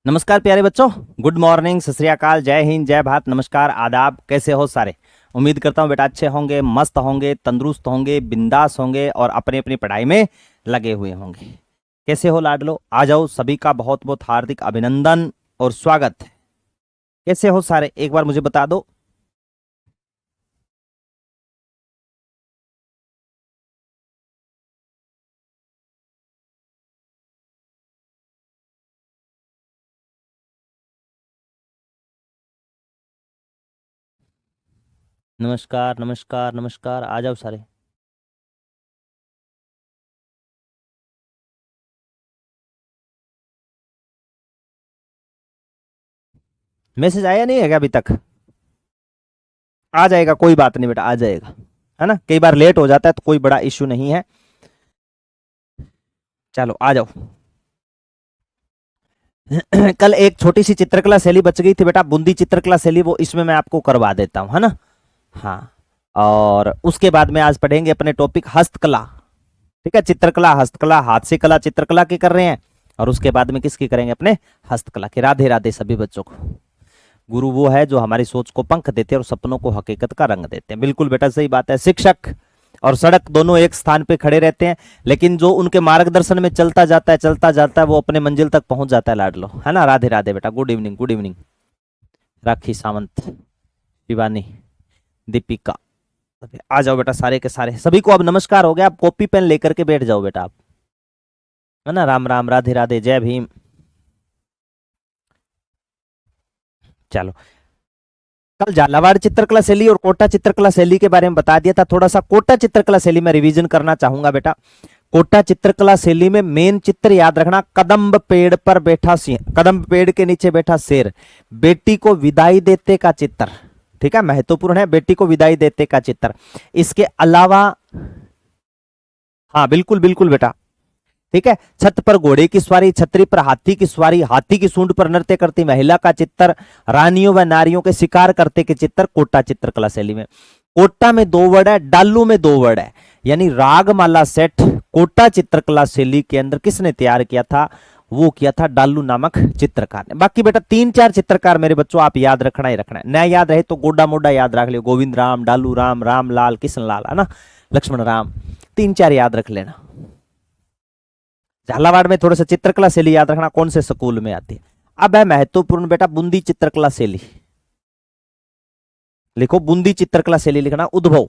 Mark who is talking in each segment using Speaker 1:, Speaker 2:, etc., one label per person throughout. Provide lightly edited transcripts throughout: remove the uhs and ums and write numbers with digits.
Speaker 1: नमस्कार प्यारे बच्चों। गुड मॉर्निंग, सत श्री अकाल, जय हिंद, जय भारत, नमस्कार, आदाब। कैसे हो सारे? उम्मीद करता हूँ बेटा अच्छे होंगे, मस्त होंगे, तंदुरुस्त होंगे, बिंदास होंगे और अपनी अपनी पढ़ाई में लगे हुए होंगे। कैसे हो लाडलो? आ जाओ, सभी का बहुत बहुत हार्दिक अभिनंदन और स्वागत है। कैसे हो सारे, एक बार मुझे बता दो। नमस्कार नमस्कार नमस्कार, आ जाओ सारे। मैसेज आया नहीं है क्या अभी तक? आ जाएगा, कोई बात नहीं बेटा, आ जाएगा। है ना, कई बार लेट हो जाता है तो कोई बड़ा इश्यू नहीं है। चलो आ जाओ। कल एक छोटी सी चित्रकला शैली बच गई थी बेटा, बूंदी चित्रकला शैली, वो इसमें मैं आपको करवा देता हूँ, है ना। हाँ, और उसके बाद में आज पढ़ेंगे अपने टॉपिक हस्तकला। ठीक है, चित्रकला, हस्तकला, हाथ से कला चित्रकला की कर रहे हैं। और उसके बाद में किसकी करेंगे? अपने हस्तकला की। राधे राधे सभी बच्चों को। गुरु वो है जो हमारी सोच को पंख देते हैं और सपनों को हकीकत का रंग देते हैं। बिल्कुल बेटा, सही बात है। शिक्षक और सड़क दोनों एक स्थान पे खड़े रहते हैं, लेकिन जो उनके मार्गदर्शन में चलता जाता है वो अपने मंजिल तक पहुंच जाता है लाडलो, है ना। राधे राधे बेटा, good evening, good evening. Rakhi Sawant, Shivani, Deepika, आ जाओ बेटा सारे के सारे। सभी को अब नमस्कार हो गया, आप कॉपी पेन लेकर के बैठ जाओ बेटा आप, है ना। राम राम, राधे राधे, जय भीम। चलो, कल झालावाड़ चित्रकला शैली और कोटा चित्रकला शैली के बारे में बता दिया था। थोड़ा सा कोटा चित्रकला शैली में रिवीजन करना चाहूंगा बेटा। कोटा चित्रकला शैली में मेन चित्र याद रखना, कदम्ब पेड़ पर बैठा सिंह, कदम्ब पेड़ के नीचे बैठा शेर, बेटी को विदाई देते का चित्र। ठीक है, महत्वपूर्ण है, बेटी को विदाई देते का चित्र। इसके अलावा, हाँ बिल्कुल बिल्कुल बेटा, ठीक है, छत पर घोड़े की सवारी, छतरी पर हाथी की सवारी, हाथी की सूंड पर नृत्य करती महिला का चित्र, रानियों व नारियों के शिकार करते के चित्र कोटा चित्रकला शैली में। कोटा में 2 वर्ड है, डालू में 2 वर्ड है, यानी रागमाला सेट कोटा चित्रकला शैली के अंदर किसने तैयार किया था? वो किया था डालू नामक चित्रकार ने। बाकी बेटा 3-4 चित्रकार मेरे बच्चों आप याद रखना ही रखना है। नया याद रहे तो गोडा मोडा याद रख लियो, गोविंद राम, डालू राम, रामलाल, किशन लाल, है ना, लक्ष्मण राम, 3-4 याद रख लेना। झालावाड़ में थोड़ा सा चित्रकला शैली याद रखना, कौन से स्कूल में आती है। अब है महत्वपूर्ण बेटा बूंदी चित्रकला शैली। लिखो बूंदी चित्रकला शैली, लिखना उद्भव।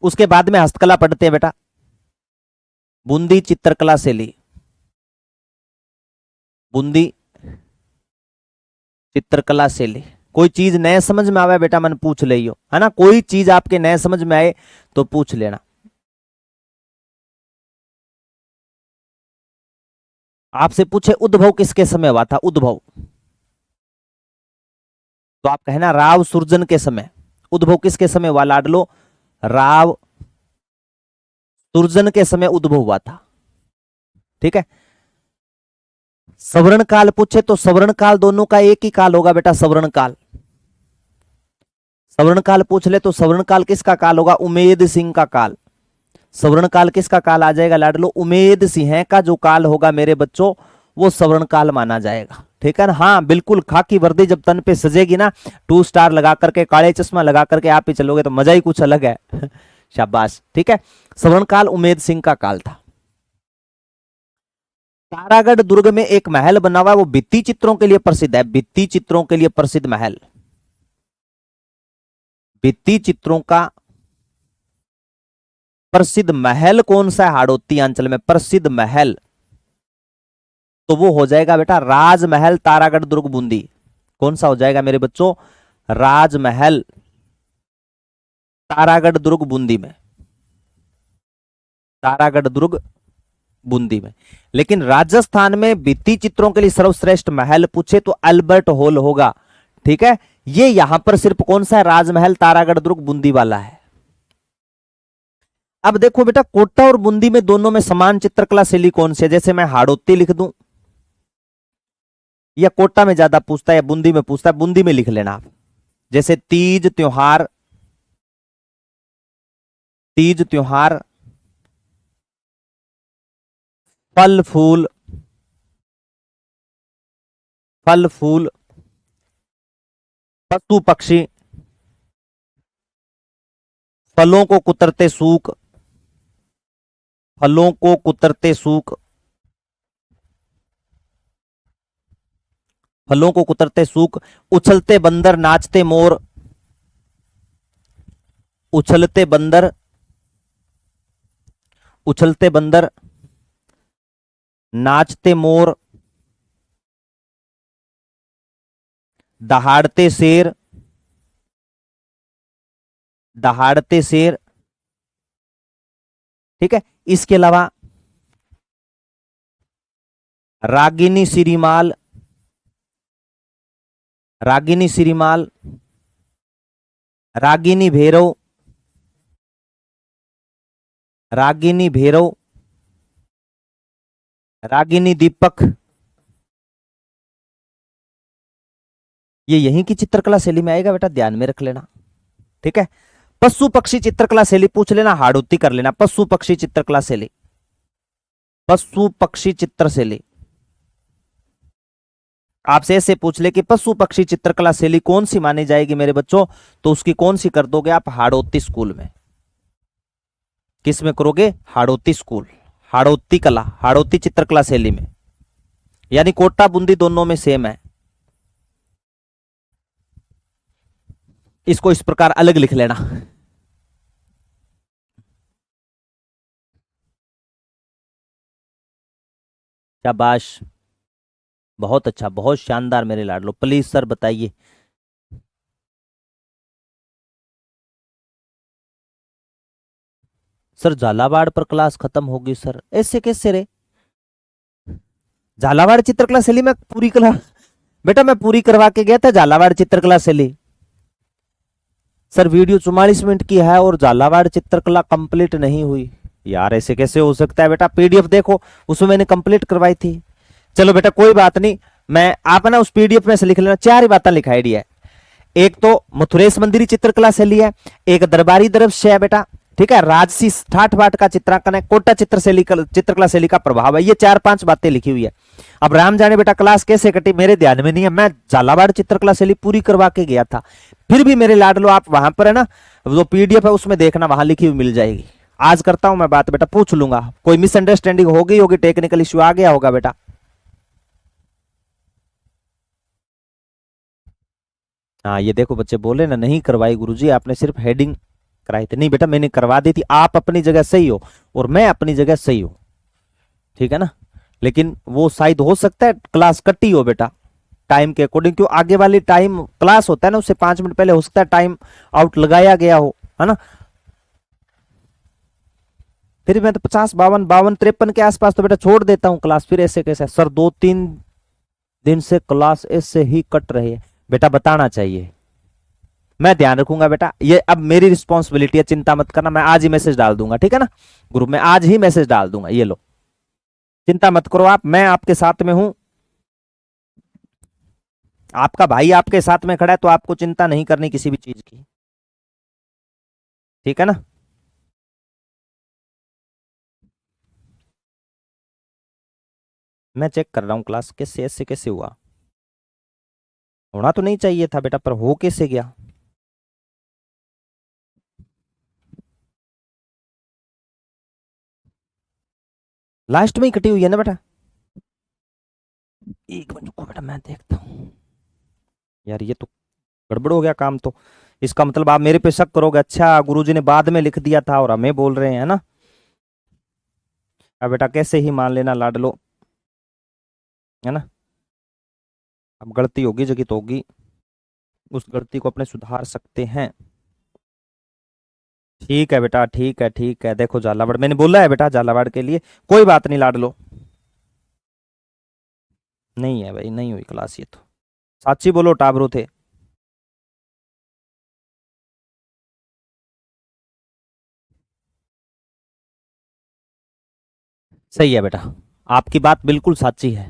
Speaker 1: उसके बाद में हस्तकला पढ़ते हैं बेटा। बूंदी चित्रकला शैली, बूंदी चित्रकला शैली। कोई चीज नए समझ में आवे बेटा मन पूछ लियो, है ना। कोई चीज आपके नए समझ में आए तो पूछ लेना। आपसे पूछे उद्भव किसके समय हुआ था? उद्भव तो आप कहना राव सुरजन के समय। उद्भव किसके समय हुआ लाडलो? राव सुरजन के समय उद्भव हुआ था। ठीक है, सवर्ण काल पूछे तो सवर्ण काल दोनों का एक ही काल होगा बेटा, सवर्ण काल। सवर्ण काल पूछ ले तो सवर्ण काल किसका काल होगा? उमेद सिंह का काल। सवर्ण काल किसका काल आ जाएगा लाडलो? उमेद सिंह का जो काल होगा मेरे बच्चों, वो सवर्ण काल माना जाएगा। ठीक है ना। हाँ बिल्कुल, खाकी वर्दी जब तन पे सजेगी ना, 2 स्टार लगा करके, काले चश्मा लगा करके आप ही चलोगे तो मजा ही कुछ अलग है। शाबाश, ठीक है। सवर्ण काल उमेद सिंह का काल था। तारागढ़ दुर्ग में एक महल बना हुआ है, वो भित्ति चित्रों के लिए प्रसिद्ध है। भित्ति चित्रों के लिए प्रसिद्ध महल, भित्ति चित्रों का प्रसिद्ध महल कौन सा है? हाड़ौती अंचल में प्रसिद्ध महल, तो वो हो जाएगा बेटा राजमहल तारागढ़ दुर्ग बूंदी। कौन सा हो जाएगा मेरे बच्चों? राजमहल तारागढ़ दुर्ग बूंदी में, तारागढ़ दुर्ग बूंदी में। लेकिन राजस्थान में भित्ति चित्रों के लिए सर्वश्रेष्ठ महल पूछे तो अल्बर्ट हॉल होगा। ठीक है, ये यहां पर सिर्फ कौन सा है? राजमहल तारागढ़ दुर्ग बूंदी वाला है। अब देखो बेटा, कोटा और बूंदी में दोनों में समान चित्रकला शैली कौन सी है? जैसे मैं हाड़ौती लिख दूं, या कोटा में ज्यादा पूछता है या बूंदी में पूछता है? बूंदी में लिख लेना आप। जैसे तीज त्योहार, तीज त्योहार, फल फूल, फल फूल, पशु पक्षी, फलों को कुतरते सूख, फलों को कुतरते सूख, फलों को कुतरते सूख, उछलते बंदर नाचते मोर, उछलते बंदर, उछलते बंदर, नाचते मोर, दहाड़ते शेर, दहाड़ते शेर। ठीक है, इसके अलावा रागिनी सिरीमाल, रागिनी सिरीमाल, रागिनी भैरव, रागिनी भैरव, रागिनी दीपक। ये यहीं की चित्रकला शैली में आएगा बेटा, ध्यान में रख लेना। ठीक है, पशु पक्षी चित्रकला शैली पूछ लेना, हाड़ोती कर लेना। पशु पक्षी चित्रकला शैली, पशु पक्षी चित्र शैली। आपसे ऐसे पूछ ले कि पशु पक्षी चित्रकला शैली कौन सी मानी जाएगी मेरे बच्चों, तो उसकी कौन सी कर दोगे आप? हाड़ोती स्कूल में। किस में करोगे? हाड़ोती स्कूल, हाड़ोती कला, हाड़ोती चित्रकला शैली में। यानी कोटा बूंदी दोनों में सेम है। इसको इस प्रकार अलग लिख लेना। शाबाश, बहुत अच्छा, बहुत शानदार मेरे लाडलो। प्लीज सर बताइए। सर झालावाड़ पर क्लास खत्म होगी सर, ऐसे कैसे रे? झालावाड़ चित्रकला शैली में पूरी कला बेटा मैं पूरी करवा के गया था झालावाड़ चित्रकला शैली। सर वीडियो 44 मिनट की है और झालावाड़ चित्रकला कंप्लीट नहीं हुई। यार ऐसे कैसे हो सकता है बेटा? पीडीएफ देखो, उसमें मैंने कंप्लीट करवाई थी। चलो बेटा कोई बात नहीं, मैं आप ना उस पीडीएफ में से लिख लेना। 4 ही बातें लिखाई है। एक तो मथुरेश मंदिरी चित्रकला शैली है, एक दरबारी दृश्य है बेटा, ठीक है, राजसी ठाठ बाट का चित्रांकन है, कोटा चित्रकला शैली का प्रभाव है। ये 4-5 बातें लिखी हुई है। अब राम जाने बेटा क्लास कैसे कटी मेरे ध्यान में नहीं है। मैं झालावाड़ चित्रकला शैली पूरी करवा के गया था। फिर भी मेरे लाडलो आप वहां पर है ना, जो पीडीएफ है उसमें देखना, वहां लिखी हुई मिल जाएगी। आज करता हूं मैं बात बेटा, पूछ लूंगा। कोई मिसअंडरस्टैंडिंग हो गई होगी, टेक्निकल इश्यू आ गया होगा बेटा। हाँ ये देखो बच्चे बोले ना, नहीं करवाई गुरुजी आपने, सिर्फ हेडिंग कराई थी। नहीं बेटा मैंने करवा दी थी, आप अपनी जगह सही हो और मैं अपनी जगह सही हूं, ठीक है ना। लेकिन वो शायद हो सकता है क्लास कटी हो बेटा टाइम के अकॉर्डिंग, क्यों आगे वाली टाइम क्लास होता है ना उससे 5 मिनट पहले हो सकता है टाइम आउट लगाया गया हो, है ना। फिर मैं तो 50, 52, 53 के आसपास तो बेटा छोड़ देता हूँ क्लास। फिर ऐसे कैसे सर 2-3 दिन से क्लास ऐसे ही कट रही है बेटा? बताना चाहिए, मैं ध्यान रखूंगा बेटा। ये अब मेरी रिस्पॉन्सिबिलिटी है, चिंता मत करना। मैं आज ही मैसेज डाल दूंगा, ठीक है ना, ग्रुप में आज ही मैसेज डाल दूंगा। ये लो, चिंता मत करो आप, मैं आपके साथ में हूं। आपका भाई आपके साथ में खड़ा है तो आपको चिंता नहीं करनी किसी भी चीज की, ठीक है ना। मैं चेक कर रहा हूं क्लास कैसे ऐसे कैसे हुआ। होना तो नहीं चाहिए था बेटा, पर हो कैसे गया? लास्ट में ही कटी हुई है ना बेटा? एक मिनट को बेटा मैं देखता हूँ। यार ये तो गड़बड़ हो गया काम तो। इसका मतलब आप मेरे पे शक करोगे, अच्छा गुरुजी ने बाद में लिख दिया था और हमें बोल रहे हैं ना। अब बेटा कैसे ही मान लेना लाडलो, है ना। अब गलती होगी जगह तो होगी, उस गलती को अपने सुधार सकते हैं। ठीक है बेटा, ठीक है ठीक है। देखो झालावाड़ मैंने बोला है बेटा, झालावाड़ के लिए कोई बात नहीं लाडलो। नहीं है भाई, नहीं हुई क्लास। ये तो साची बोलो टाबरू थे। सही है बेटा, आपकी बात बिल्कुल साची है,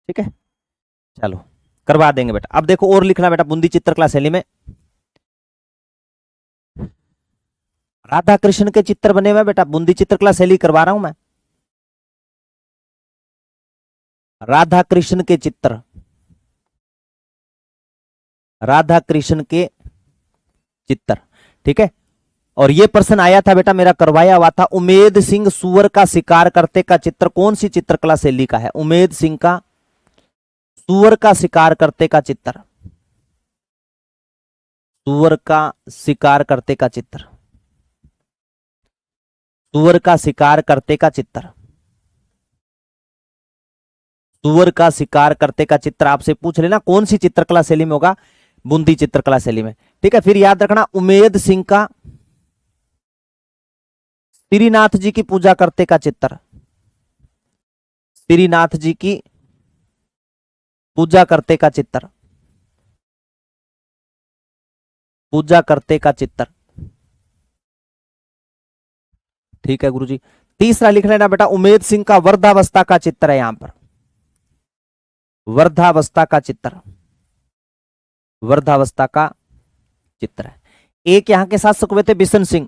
Speaker 1: ठीक है। चलो करवा देंगे बेटा। अब देखो और लिखना बेटा, बूंदी चित्रकला शैली में राधा कृष्ण के चित्र बने हुए बेटा, बूंदी चित्रकला शैली करवा रहा हूं मैं। राधा कृष्ण के चित्र, राधा कृष्ण के चित्र। ठीक है, और ये प्रश्न आया था बेटा, मेरा करवाया हुआ था, उमेद सिंह सुअर का शिकार करते का चित्र कौन सी चित्रकला शैली का है? उमेद सिंह का सुअर का शिकार करते का चित्र, सुअर का शिकार करते का चित्र, सुअर का शिकार करते का चित्र, सुअर का शिकार करते का चित्र आपसे पूछ लेना कौन सी चित्रकला शैली में होगा? बूंदी चित्रकला शैली में। ठीक है, फिर याद रखना उमेद सिंह का श्रीनाथ जी की पूजा करते का चित्र, श्रीनाथ जी की पूजा करते का चित्र, पूजा करते का चित्र। ठीक है गुरुजी। तीसरा लिख लेना बेटा, उमेद सिंह का वृद्धावस्था का चित्र है, यहां पर वृद्धावस्था का चित्र, वृद्धावस्था का चित्र है। एक यहां के शासक हुए थे बिशन सिंह,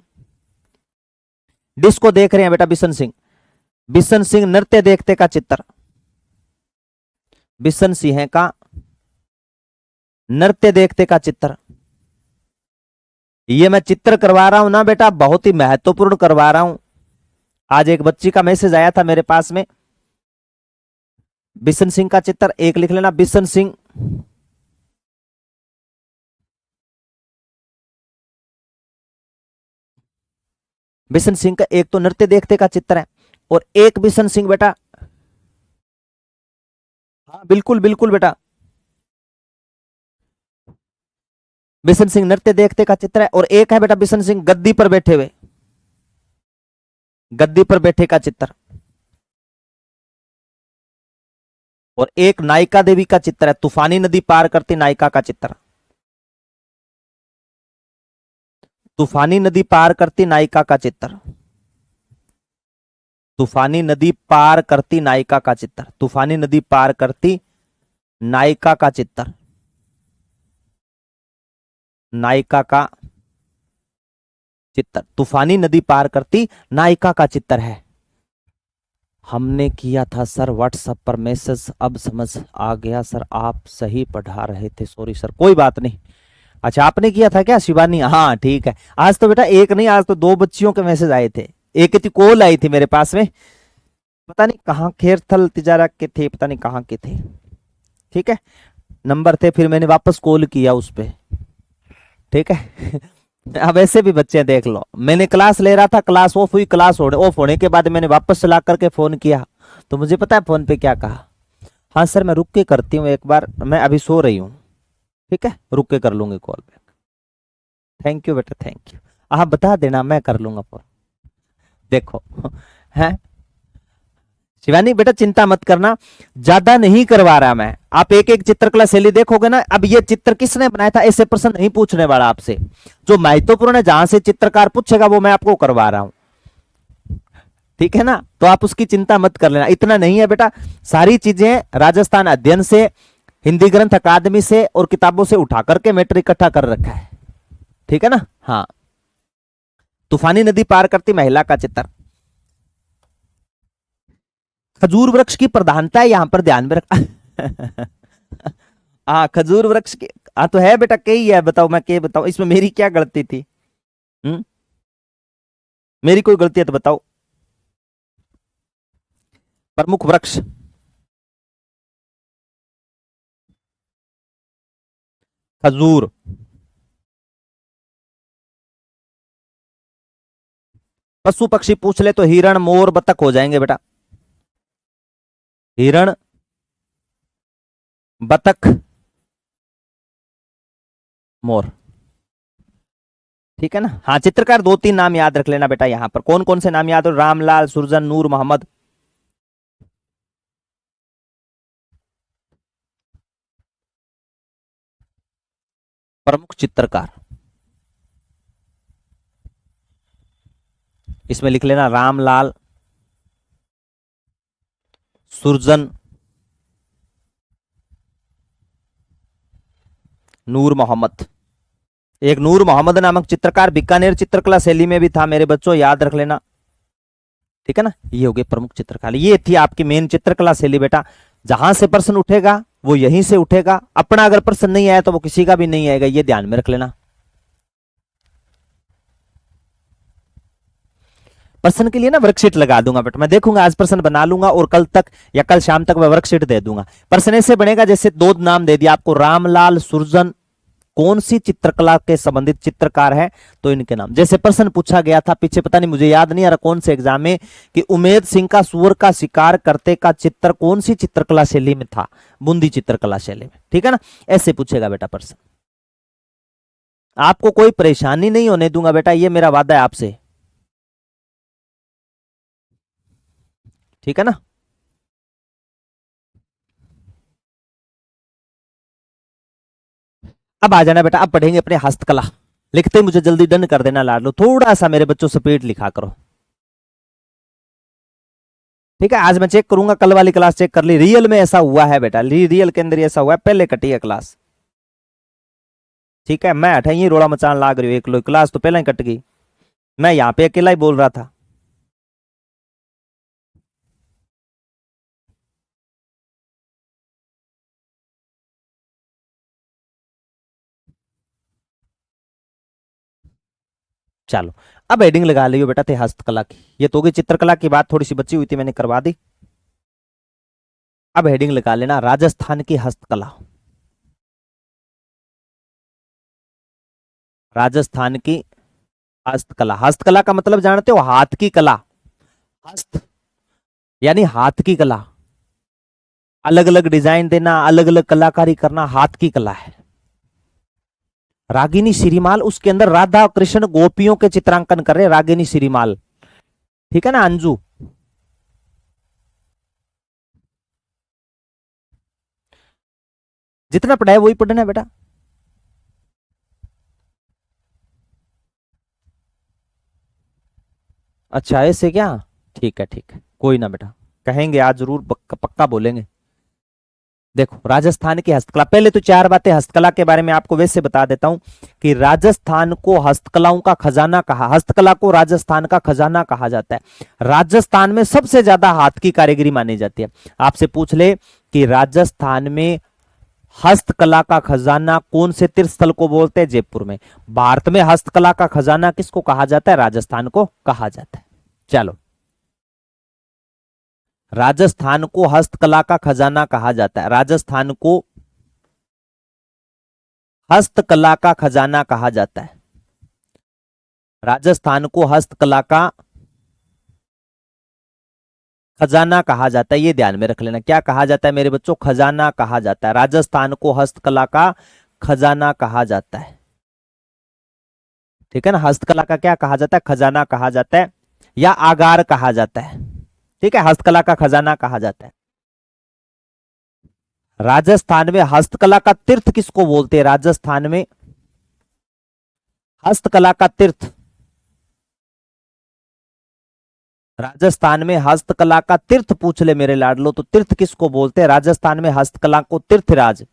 Speaker 1: डिस्को देख रहे हैं बेटा, बिशन सिंह, बिशन सिंह नृत्य देखते का चित्र, बिशन सिंह का नृत्य देखते का चित्र। ये मैं चित्र करवा रहा हूं ना बेटा, बहुत ही महत्वपूर्ण करवा रहा हूं। आज एक बच्ची का मैसेज आया था मेरे पास में, बिशन सिंह का चित्र एक लिख लेना, बिशन सिंह बिशन सिंह का एक तो नृत्य देखते का चित्र है, और एक बिशन सिंह बेटा, हाँ बिल्कुल बिल्कुल बेटा, बिशन सिंह नृत्य देखते का चित्र है, और एक है बेटा बिशन सिंह गद्दी पर बैठे हुए, गद्दी पर बैठे का चित्र, और एक नायिका देवी का चित्र है, तूफानी नदी पार करती नायिका का चित्र, तूफानी नदी पार करती नायिका का चित्र, तूफानी नदी पार करती नायिका का चित्र, तूफानी नदी पार करती नायिका का चित्र, नायिका का चित्र, तूफानी नदी पार करती नायिका का चित्र है। हमने किया था सर व्हाट्सएप पर मैसेज, अब समझ आ गया सर, आप सही पढ़ा रहे थे, सॉरी सर, कोई बात नहीं। अच्छा आपने किया था क्या शिवानी? हाँ ठीक है। आज तो बेटा एक नहीं, आज तो दो बच्चियों के मैसेज आए थे, एक की कॉल आई थी मेरे पास में, पता नहीं कहाँ खेरथल तिजारा के थे, पता नहीं कहाँ के थे। ठीक है, नंबर थे, फिर मैंने वापस कॉल किया उस पर। ठीक है अब ऐसे भी बच्चे देख लो, मैंने क्लास ले रहा था, क्लास ऑफ हुई, क्लास ऑफ होने के बाद मैंने वापस चला करके फोन किया, तो मुझे पता है फोन पे क्या कहा, हाँ सर मैं रुक के करती हूँ एक बार, मैं अभी सो रही हूँ। ठीक है, रुक के कर लूंगी कॉल बैक। थैंक यू बेटा, थैंक यू, आप बता देना मैं कर लूंगा फोन। देखो है शिवानी बेटा, चिंता मत करना, ज्यादा नहीं करवा रहा मैं, आप एक एक चित्रकला शैली देखोगे ना। अब ये चित्र किसने बनाया था ऐसे प्रश्न नहीं पूछने वाला आपसे, जो महत्वपूर्ण है जहां से चित्रकार पूछेगा वो मैं आपको करवा रहा हूं। ठीक है ना, तो आप उसकी चिंता मत कर लेना, इतना नहीं है बेटा, सारी चीजें राजस्थान अध्ययन से, हिंदी ग्रंथ अकादमी से और किताबों से उठा करके मैटर इकट्ठा कर रखा है। ठीक है ना, हाँ। तूफानी नदी पार करती महिला का चित्र, खजूर वृक्ष की प्रधानता है यहां पर ध्यान में रख हाँ खजूर वृक्ष की, हाँ तो है बेटा, कई है, बताओ मैं क्या बताऊं, इसमें मेरी क्या गलती थी? मेरी कोई गलती है तो बताओ। प्रमुख वृक्ष, खजूर, पशु पक्षी पूछ ले तो हिरण मोर बतख हो जाएंगे बेटा, हिरण बतख मोर। ठीक है ना, हाँ चित्रकार दो तीन नाम याद रख लेना बेटा, यहां पर कौन कौन से नाम याद हो, रामलाल, सुरजन, नूर मोहम्मद। प्रमुख चित्रकार इसमें लिख लेना, रामलाल, सुरजन, नूर मोहम्मद। एक नूर मोहम्मद नामक चित्रकार बीकानेर चित्रकला शैली में भी था मेरे बच्चों, याद रख लेना। ठीक है ना, ये हो गए प्रमुख चित्रकार, ये थी आपकी मेन चित्रकला शैली बेटा। जहां से प्रश्न उठेगा वो यहीं से उठेगा, अपना अगर प्रश्न नहीं आया तो वो किसी का भी नहीं आएगा, ये ध्यान में रख लेना। प्रश्न के लिए ना वर्कशीट लगा दूंगा, बट मैं देखूंगा आज प्रश्न बना लूंगा और कल तक या कल शाम तक मैं वर्कशीट दे दूंगा। प्रश्न ऐसे बनेगा जैसे दो नाम दे दिया आपको, रामलाल सुरजन कौन सी चित्रकला के संबंधित चित्रकार है, तो इनके नाम। जैसे प्रश्न पूछा गया था पीछे, पता नहीं मुझे याद नहीं आ रहा कौन से एग्जाम में, कि उमेद सिंह का सुअर का शिकार करते का चित्र कौन सी चित्रकला शैली में था, बूंदी चित्रकला शैली में, ठीक है ना। ऐसे पूछेगा बेटा प्रश्न, आपको कोई परेशानी नहीं होने दूंगा बेटा, ये मेरा वादा है आपसे, ठीक है ना। अब आ जाना बेटा, अब पढ़ेंगे अपने हस्तकला। लिखते ही मुझे जल्दी डन कर देना लाडलो, थोड़ा सा मेरे बच्चों स्पीड लिखा करो, ठीक है। आज मैं चेक करूंगा, कल वाली क्लास चेक कर ली, रियल में ऐसा हुआ है बेटा, रियल के अंदर ऐसा हुआ है, पहले कटी है क्लास, ठीक है। मैं हटा ही रोड़ा मचान लाग रही हूँ, एक लो क्लास तो पहले ही कट गई, मैं यहाँ पे अकेला ही बोल रहा था। चलो अब हेडिंग लगा लियो बेटा थे हस्तकला की, ये तो होगी चित्रकला की बात, थोड़ी सी बची हुई थी मैंने करवा दी। अब हेडिंग लगा लेना राजस्थान की हस्तकला, राजस्थान की हस्तकला। हस्तकला का मतलब जानते हो, हाथ की कला, हस्त यानी हाथ की कला, अलग अलग डिजाइन देना, अलग अलग कलाकारी करना, हाथ की कला है। रागिनी श्रीमाल, उसके अंदर राधा कृष्ण गोपियों के चित्रांकन कर रहे रागिनी श्रीमाल, ठीक है ना अंजू। जितना पढ़ा है वही पढ़ना है बेटा, अच्छा ऐसे क्या, ठीक है ठीक है, कोई ना बेटा, कहेंगे आज जरूर पक्का, पक्का बोलेंगे। देखो राजस्थान की हस्तकला, पहले तो चार बातें हस्तकला के बारे में आपको वैसे बता देता हूं कि राजस्थान को हस्तकलाओं का खजाना कहा, हस्तकला को राजस्थान का खजाना कहा जाता है। राजस्थान में सबसे ज्यादा हाथ की कारीगरी मानी जाती है। आपसे पूछ ले कि राजस्थान में हस्तकला का खजाना कौन से तीर्थस्थल को बोलते हैं, जयपुर में। भारत में हस्तकला का खजाना किसको कहा जाता है, राजस्थान को कहा जाता है। चलो, राजस्थान को हस्तकला का खजाना कहा जाता है, राजस्थान को हस्तकला का खजाना कहा जाता है, राजस्थान को हस्तकला का खजाना कहा जाता है। ये ध्यान में रख लेना, क्या कहा जाता है मेरे बच्चों, खजाना कहा जाता है। राजस्थान को हस्तकला का खजाना कहा जाता है, ठीक है ना। हस्तकला का क्या कहा जाता है, खजाना कहा जाता है या आगार कहा जाता है, ठीक है। हस्तकला का खजाना कहा जाता है। राजस्थान में हस्तकला का तीर्थ किसको बोलते हैं, राजस्थान में हस्तकला का तीर्थ, राजस्थान में हस्तकला का तीर्थ पूछ ले मेरे लाडलो, तो तीर्थ किसको बोलते हैं राजस्थान में हस्तकला को, तीर्थराज।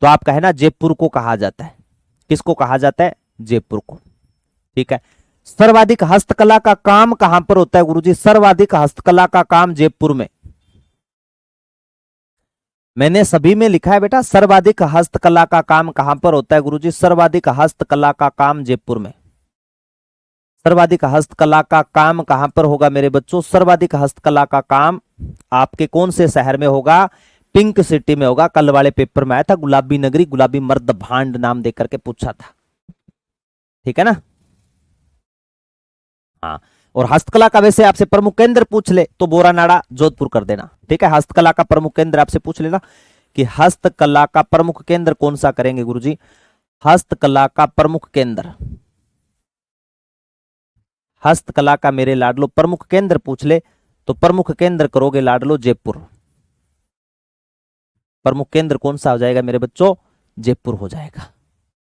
Speaker 1: तो आप कहना जयपुर को कहा जाता है, किसको कहा जाता है, जयपुर को, ठीक है। सर्वाधिक हस्तकला का काम कहां पर होता है गुरुजी, सर्वाधिक हस्तकला का काम जयपुर में। मैंने सभी में लिखा है बेटा, सर्वाधिक हस्तकला का काम कहां पर होता है गुरुजी, सर्वाधिक हस्तकला का काम जयपुर में। सर्वाधिक हस्तकला का काम कहां पर होगा मेरे बच्चों, सर्वाधिक हस्तकला का काम आपके कौन से शहर में होगा, पिंक सिटी में होगा। कल वाले पेपर में आया था, गुलाबी नगरी, गुलाबी मर्द भांड नाम देकर के पूछा था, ठीक है ना। हाँ, और हस्तकला का वैसे आपसे प्रमुख केंद्र पूछ ले तो बोरानाड़ा जोधपुर कर देना, ठीक है। हस्तकला का प्रमुख केंद्र आपसे पूछ लेना कि हस्तकला का प्रमुख केंद्र कौन सा करेंगे गुरुजी, हस्तकला का प्रमुख केंद्र, हस्तकला का मेरे लाडलो प्रमुख केंद्र पूछ ले तो प्रमुख केंद्र करोगे लाडलो जयपुर। प्रमुख केंद्र कौन सा हो जाएगा मेरे बच्चों, जयपुर हो जाएगा,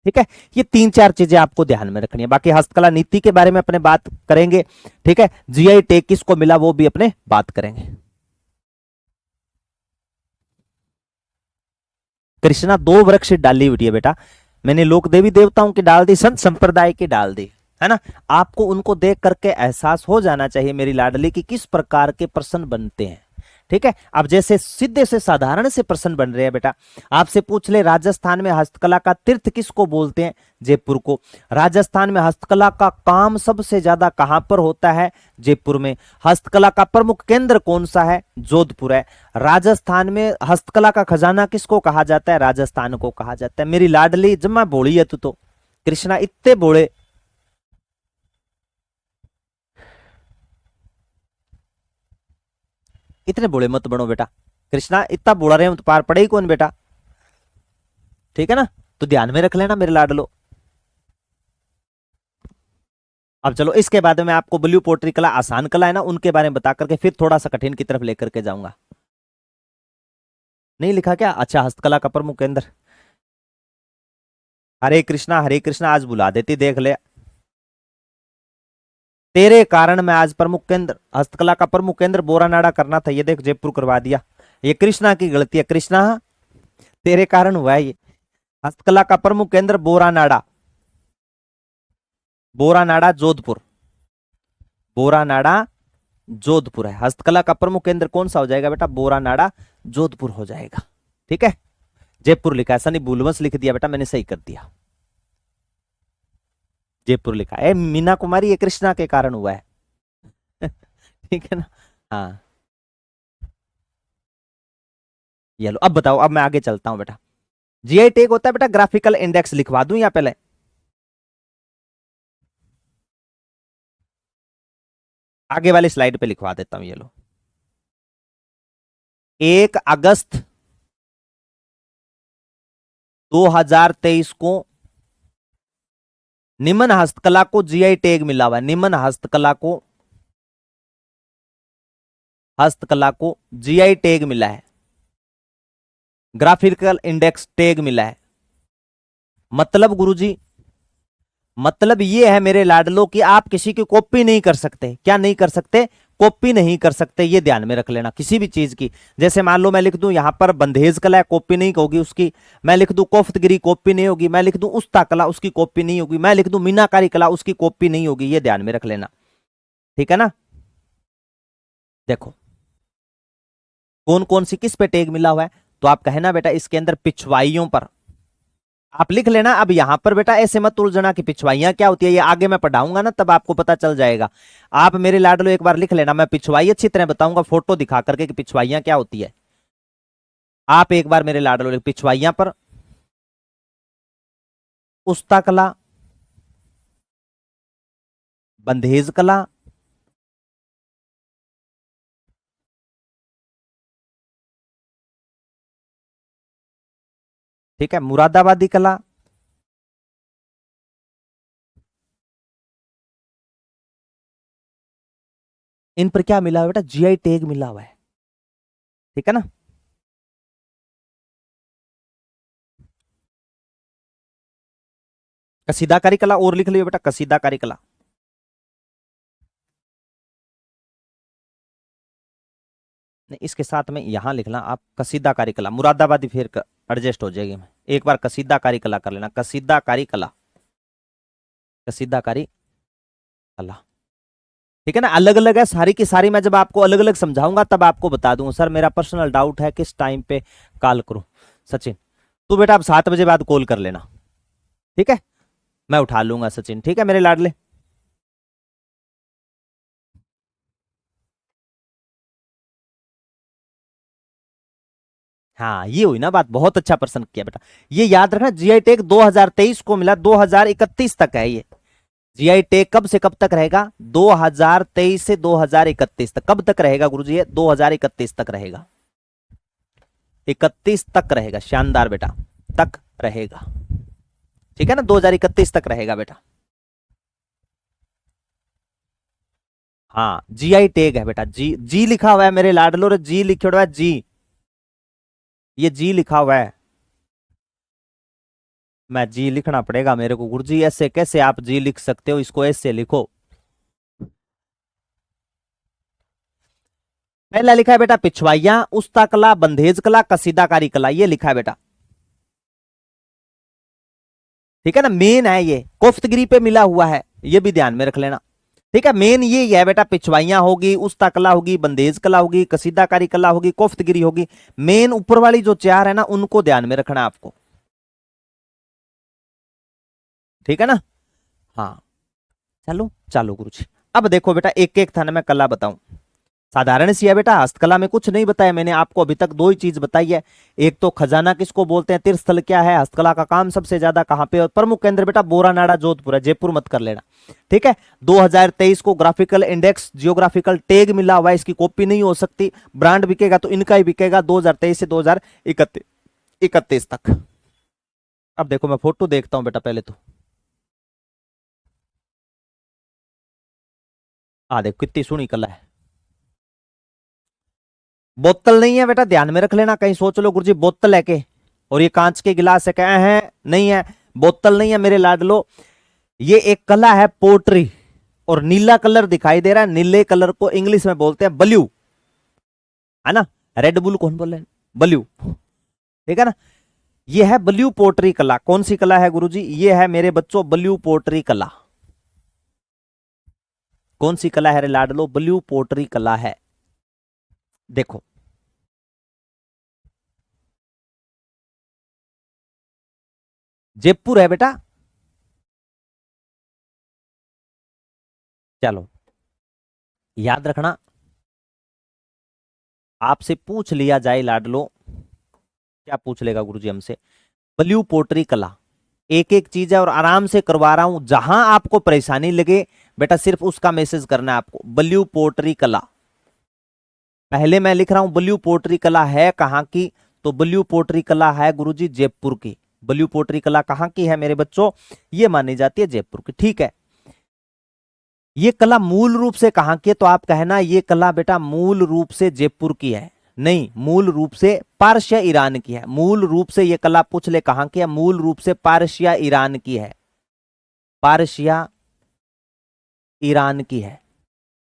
Speaker 1: ठीक है। ये तीन चार चीजें आपको ध्यान में रखनी है। बाकी हस्तकला नीति के बारे में अपने बात करेंगे, ठीक है। जीआई टैग किसको मिला वो भी अपने बात करेंगे। कृष्णा 2 वर्कशीट डाली हुई है बेटा, मैंने लोक देवी देवताओं की डाल दी, संत संप्रदाय की डाल दी, है ना। आपको उनको देख करके एहसास हो जाना चाहिए मेरी लाडली की किस प्रकार के प्रश्न बनते हैं, ठीक है। अब जैसे सीधे से साधारण से प्रश्न बन रहे हैं बेटा, आपसे पूछ ले राजस्थान में हस्तकला का तीर्थ किसको बोलते हैं? जयपुर को। राजस्थान में हस्तकला का काम सबसे ज्यादा कहां पर होता है? जयपुर में। हस्तकला का प्रमुख केंद्र कौन सा है? जोधपुर है। राजस्थान में हस्तकला का खजाना किसको कहा जाता है? राजस्थान को कहा जाता है। मेरी लाडली जम्मा भोली है तू तो, कृष्णा इतने भोले। इतने बूढ़े मत बनो बेटा, कृष्णा इतना बुढ़ा रहे तो पार पड़े ही कौन बेटा, ठीक है ना, तो ध्यान में रख लेना मेरे लाडलो। अब चलो इसके बाद में आपको ब्लू पोट्री कला, आसान कला है ना, उनके बारे में बता करके फिर थोड़ा सा कठिन की तरफ लेकर के जाऊंगा। नहीं लिखा क्या? अच्छा, हस्तकला का प्रमुख केंद्र, हरे कृष्णा आज बुला देती, देख ले तेरे कारण मैं आज प्रमुख केंद्र, हस्तकला का प्रमुख केंद्र बोरानाड़ा करना था, ये देख जयपुर करवा दिया। ये कृष्णा की गलती है, कृष्णा तेरे कारण हुआ है ये। हस्तकला का प्रमुख केंद्र बोरानाड़ा, बोरानाड़ा जोधपुर, बोरानाड़ा जोधपुर है। हस्तकला का प्रमुख केंद्र कौन सा हो जाएगा बेटा? बोरानाड़ा जोधपुर हो जाएगा, ठीक है। जयपुर लिखा है, सनी भूलवंश लिख दिया बेटा, मैंने सही कर दिया, जयपुर लिखा है। मीना कुमारी ये कृष्णा के कारण हुआ है ठीक है ना। हाँ ये लो, अब बताओ, अब मैं आगे चलता हूं बेटा। जीआई टैग होता है बेटा ग्राफिकल इंडेक्स, लिखवा दूं या पहले? आगे वाली स्लाइड पे लिखवा देता हूं, ये लो। 1 अगस्त 2023 को निम्न हस्तकला को जीआई टैग मिला हुआ है। निम्न हस्तकला को जीआई टैग मिला है, ग्राफिकल इंडेक्स टैग मिला है। मतलब गुरुजी, मतलब ये है मेरे लाडलो कि आप किसी की कॉपी नहीं कर सकते। क्या नहीं कर सकते? कॉपी नहीं कर सकते, ये ध्यान में रख लेना किसी भी चीज की। जैसे मान लो मैं लिख दूं यहां पर बंधेज कला, कॉपी नहीं होगी उसकी। मैं लिख दूं कोफ्तगिरी, कॉपी नहीं होगी। मैं लिख दूं उस्ता कला, उसकी कॉपी नहीं होगी। मैं लिख दूं मीनाकारी कला, उसकी कॉपी नहीं होगी। ये ध्यान में रख लेना, ठीक है ना। देखो कौन कौन सी किस पे टैग मिला हुआ है, तो आप कहना बेटा इसके अंदर पिछवाइयों पर आप लिख लेना। अब यहां पर बेटा ऐसे मत उलझना कि पिछवाइयां क्या होती है, ये आगे मैं पढ़ाऊंगा ना तब आपको पता चल जाएगा। आप मेरे लाडलो एक बार लिख लेना, मैं पिछवाई अच्छी तरह बताऊंगा फोटो दिखा करके कि पिछवाइयां क्या होती है। आप एक बार मेरे लाडलो पिछवाइयां पर उस्ता कला, बंधेज कला, ठीक है, मुरादाबादी कला, इन पर क्या मिला हुआ बेटा? जीआई टैग मिला हुआ है, ठीक है ना। कसीदाकारी कला और लिख लियो बेटा, कसीदाकारी कला। नहीं, इसके साथ में यहां लिखना आप कसीदाकारी कला, मुरादाबादी फिर एडजस्ट हो जाएगी। मैं एक बार कसीदाकारी कला कर लेना, कसीदाकारी कला, कसीदाकारी कला, ठीक है ना। अलग अलग है सारी की सारी, मैं जब आपको अलग अलग समझाऊंगा तब आपको बता दूंगा। सर मेरा पर्सनल डाउट है किस टाइम पे कॉल करूं। सचिन तो बेटा आप 7 बजे बाद कॉल कर लेना, ठीक है, मैं उठा लूंगा सचिन, ठीक है मेरे लाडले। हाँ ये हुई ना बात, बहुत अच्छा प्रश्न किया बेटा। ये याद रखना जीआई टैग 2023 को मिला, 2031 तक है ये। जीआई टैग कब से कब तक रहेगा? 2023 से 2031 तक। कब तक रहेगा गुरुजी? ये 2031 तक रहेगा, 31 तक रहेगा। शानदार बेटा, तक रहेगा, ठीक है ना, 2031 तक रहेगा बेटा। हाँ जीआई टैग है बेटा, जी जी लिखा हुआ है मेरे लाडलो रे, जी लिखा हुआ है, जी ये जी लिखा हुआ है। मैं जी लिखना पड़ेगा मेरे को गुरुजी, ऐसे कैसे आप जी लिख सकते हो? इसको ऐसे लिखो। पहला लिखा है बेटा पिछवाइया, उस्ता कला, बंधेज कला, कसीदाकारी कला, ये लिखा है बेटा, ठीक है ना। मेन है ये, कोफ्तगिरी पे मिला हुआ है, ये भी ध्यान में रख लेना। ठीक है, मेन ये है बेटा, पिछवाइयां होगी, उस्ता कला होगी, बंदेज कला होगी, कसीदाकारी कला होगी, कोफ्तगिरी होगी। मेन ऊपर वाली जो चार है ना, उनको ध्यान में रखना आपको, ठीक है ना। हाँ, चलो चलो गुरुजी, अब देखो बेटा, एक एक थाने में कला बताऊं। साधारण सी है बेटा, हस्तकला में कुछ नहीं बताया मैंने आपको, अभी तक दो ही चीज बताई है। एक तो खजाना किसको बोलते हैं, तीर्थ स्थल क्या है, हस्तकला का काम सबसे ज्यादा कहां पे, और प्रमुख केंद्र बेटा बोरानाड़ा जोधपुर है, जयपुर मत कर लेना, ठीक है। 2023 को ग्राफिकल इंडेक्स जियोग्राफिकल टैग मिला हुआ है, इसकी कॉपी नहीं हो सकती। ब्रांड बिकेगा तो इनका ही बिकेगा 2023 से 2031 तक। अब देखो मैं फोटो देखता हूं बेटा, पहले तो देखो कितनी सोहनी कला है। बोतल नहीं है बेटा, ध्यान में रख लेना, कहीं सोच लो गुरुजी बोतल है के, और ये कांच के गिलास है, क्या है, नहीं है, बोतल नहीं है मेरे लाडलो। ये एक कला है पोट्री, और नीला कलर दिखाई दे रहा है, नीले कलर को इंग्लिश में बोलते हैं ब्लू, है ना। रेड बुल कौन बोल रहे हैं, ब्लू, ठीक है ना। ये है ब्लू पोट्री कला। कौन सी कला है गुरुजी, ये है मेरे बच्चों ब्लू पोट्री कला। कौन सी कला है रे लाडलो, ब्लू पोट्री कला है। देखो जयपुर है बेटा, चलो याद रखना, आपसे पूछ लिया जाए लाडलो, क्या पूछ लेगा गुरुजी हमसे, ब्लू पोट्री कला, एक एक चीज है और आराम से करवा रहा हूं, जहां आपको परेशानी लगे बेटा सिर्फ उसका मैसेज करना है आपको। ब्लू पोट्री कला, पहले मैं लिख रहा हूं ब्लू पोट्री कला है कहां की, तो ब्लू पोट्री कला है गुरुजी जयपुर की। ब्लू पोट्री कला कहां की है मेरे बच्चों, ये मानी जाती है जयपुर की, ठीक है। ये कला मूल रूप से कहां की है, तो आप कहना ये कला बेटा मूल रूप से जयपुर की है, नहीं, मूल रूप से पारसिया ईरान की है। मूल रूप से ये कला पूछ ले कहां की है, मूल रूप से पारसिया ईरान की है, पारसिया ईरान की है,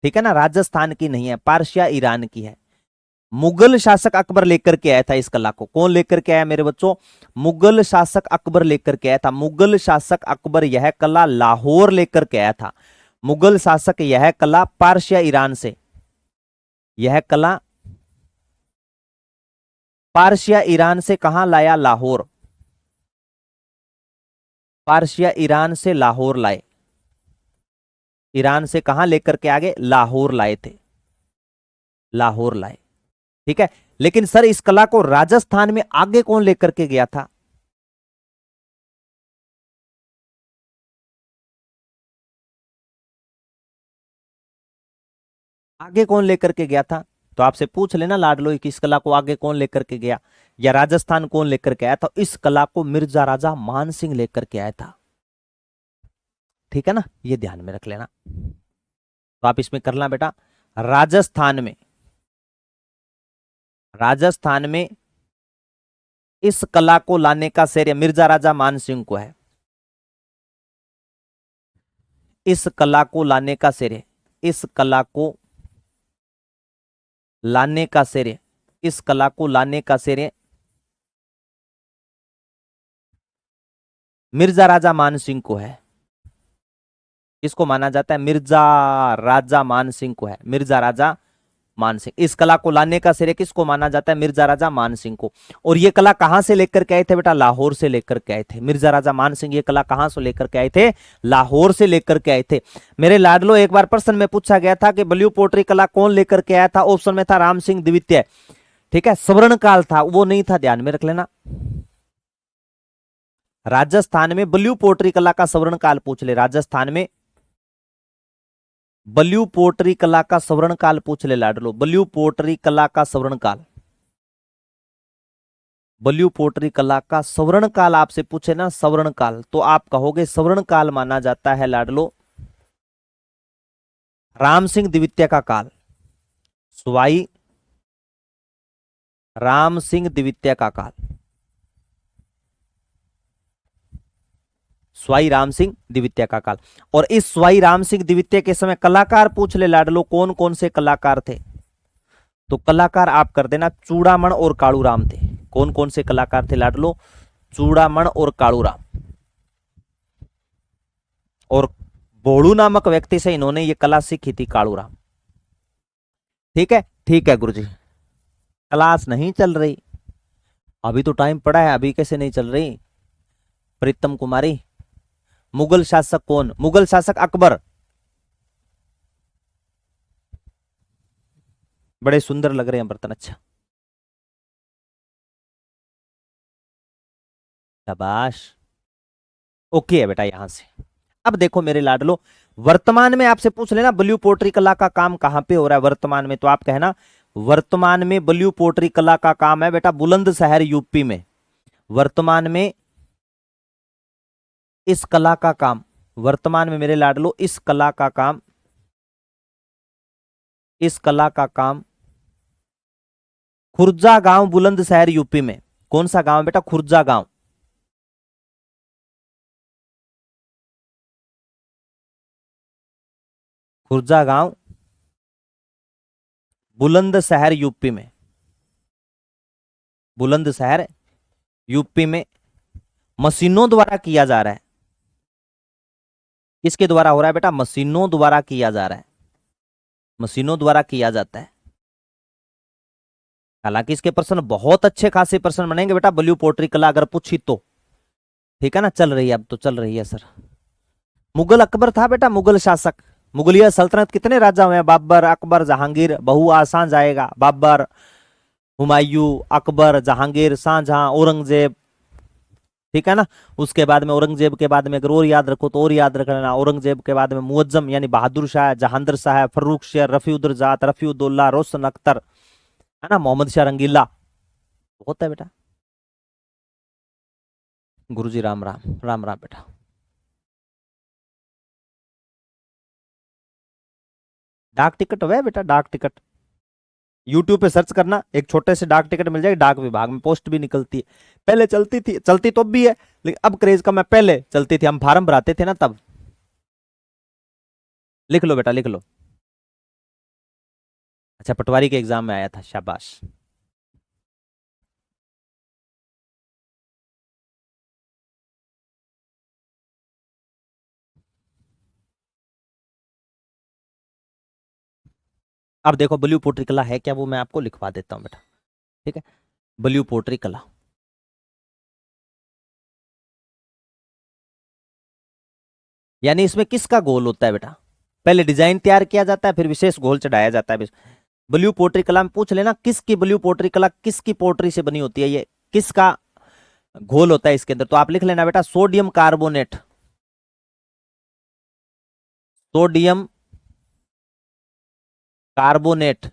Speaker 1: ठीक है ना, राजस्थान की नहीं है, पारसिया ईरान की है। मुगल शासक अकबर लेकर के आया था इस कला को। कौन लेकर के आया मेरे बच्चों, मुगल शासक अकबर लेकर के आया था। मुगल शासक अकबर यह कला लाहौर लेकर के आया था। मुगल शासक यह कला पारसिया ईरान से, यह कला पारसिया ईरान से कहां लाया, लाहौर, पारसिया ईरान से लाहौर लाए। ईरान से कहां लेकर के आगे, लाहौर लाए थे, लाहौर लाए, ठीक है। लेकिन सर इस कला को राजस्थान में आगे कौन लेकर के गया था, आगे कौन लेकर के गया था, तो आपसे पूछ लेना लाडलो कि इस कला को आगे कौन लेकर के गया, या राजस्थान कौन लेकर के आया था। इस कला को मिर्जा राजा मान सिंह लेकर के आया था, ठीक है ना, ये ध्यान में रख लेना। तो आप इसमें करना बेटा, राजस्थान में, राजस्थान में इस कला को लाने का श्रेय मिर्जा राजा मान सिंह को है। इस कला को लाने का श्रेय, इस कला को लाने का श्रेय, इस कला को लाने का श्रेय मिर्जा राजा मान सिंह को है। इसको माना जाता है मिर्जा राजा मान सिंह को है, मिर्जा राजा मान सिंह। इस कला को लाने का श्रेय किसको माना जाता है, मिर्जा राजा मान सिंह को। और ये कला कहां से लेकर के आए थे बेटा, लाहौर से लेकर के आए थे। मिर्जा राजा मान सिंह ये कला कहां से लेकर के आए थे, लाहौर से लेकर के आए थे। मेरे लाडलो एक बार प्रश्न में पूछा गया था कि ब्लू पोट्री कला कौन लेकर के आया था, ऑप्शन में था राम सिंह द्वितीय, ठीक है, स्वर्ण काल था, वो नहीं था, ध्यान में रख लेना। राजस्थान में ब्लू पोट्री कला का स्वर्ण काल पूछ ले, राजस्थान में ब्लू पोट्री कला का स्वर्ण काल पूछ ले लाडलो, ब्लू पोट्री कला का स्वर्ण काल, ब्लू पोट्री कला का स्वर्ण काल आपसे पूछे ना, स्वर्ण काल, तो आप कहोगे स्वर्ण काल माना जाता है लाडलो राम सिंह द्वितीय का काल, स्वाई राम सिंह द्वितीय का काल, स्वाई राम सिंह द्वितीय का काल। और इस स्वाई राम सिंह द्वितीय के समय कलाकार पूछ ले लाडलो, कौन कौन से कलाकार थे, तो कलाकार आप कर देना चूड़ामण और कालूराम थे। कौन कौन से कलाकार थे लाडलो, चूड़ामण और कालूराम। और बोड़ू नामक व्यक्ति से इन्होंने ये कला सीखी थी, कालूराम। ठीक है गुरुजी। क्लास नहीं चल रही, अभी तो टाइम पड़ा है, अभी कैसे नहीं चल रही? प्रीतम कुमारी, मुगल शासक कौन? मुगल शासक अकबर। बड़े सुंदर लग रहे हैं बर्तन, अच्छा शाबाश। ओके है बेटा यहां से। अब देखो मेरे लाडलो, वर्तमान में आपसे पूछ लेना ब्लू पोट्री कला का काम कहां पे हो रहा है वर्तमान में, तो आप कहना वर्तमान में ब्लू पोट्री कला का काम है बेटा बुलंदशहर यूपी में। वर्तमान में इस कला का काम, वर्तमान में मेरे लाडलो इस कला का काम, इस कला का काम खुर्जा गांव बुलंदशहर यूपी में। कौन सा गांव बेटा? खुर्जा गांव। खुर्जा गांव बुलंदशहर यूपी में, बुलंदशहर यूपी में मशीनों द्वारा किया जा रहा है। किसके द्वारा हो रहा है बेटा? मशीनों द्वारा किया जा रहा है, मशीनों द्वारा किया जाता है। हालांकि इसके प्रश्न बहुत अच्छे खासे प्रश्न बनेंगे बेटा ब्लू पोट्री कला अगर पूछी तो। ठीक है ना, चल रही है, अब तो चल रही है सर। मुगल अकबर था बेटा, मुगल शासक। मुगलिया सल्तनत कितने राजा हुए हैं? बाबर, अकबर, जहांगीर। बहु आसान जाएगा, बाबर, हुमायूं, अकबर, जहांगीर, शाहजहां, औरंगजेब। ठीक है ना। उसके बाद में औरंगजेब के बाद में अगर और याद रखो तो और याद रख लेना, औरंगजेब के बाद में मुअज्जम यानी बहादुर शाह, जहांदर शाह, फर्रुख शेर, रफीउद्दौला, रफीउद्दौला, रोशन अख्तर, है ना, मोहम्मद शाह रंगीला। बहुत है बेटा। गुरुजी राम राम, राम राम बेटा। डाक टिकट है बेटा, डाक टिकट यूट्यूब पे सर्च करना, एक छोटे से डाक टिकट मिल जाएगी, डाक विभाग में पोस्ट भी निकलती है। पहले चलती थी, चलती तो अब भी है, लेकिन अब क्रेज कम है। पहले चलती थी, हम फार्म भराते थे ना तब। लिख लो बेटा, लिख लो। अच्छा, पटवारी के एग्जाम में आया था, शाबाश। अब देखो ब्लू पोट्री कला है क्या, वो मैं आपको लिखवा देता हूं बेटा। ठीक है, ब्लू पोट्री कला यानी इसमें किसका गोल होता है बेटा? पहले डिजाइन तैयार किया जाता है, फिर विशेष गोल चढ़ाया जाता है। ब्लू पोट्री कला में पूछ लेना किसकी ब्लू पोट्री कला, किसकी पोट्री से बनी होती है, ये किसका घोल होता है इसके अंदर, तो आप लिख लेना बेटा sodium carbonate. Sodium carbonate,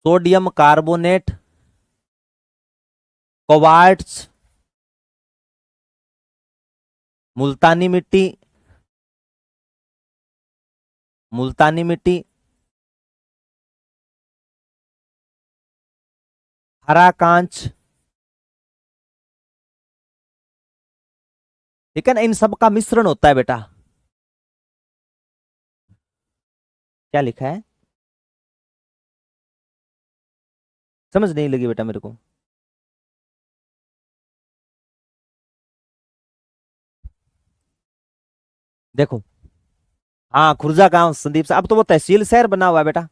Speaker 1: sodium carbonate, quartz, मुल्तानी मिट्टी, मुल्तानी मिट्टी, हरा कांच। ठीक है ना, इन सब का मिश्रण होता है बेटा। क्या लिखा है? समझ नहीं लगी बेटा मेरे को। देखो, हाँ खुर्जा गांव संदीप से, अब तो वो तहसील शहर बना हुआ है बेटा।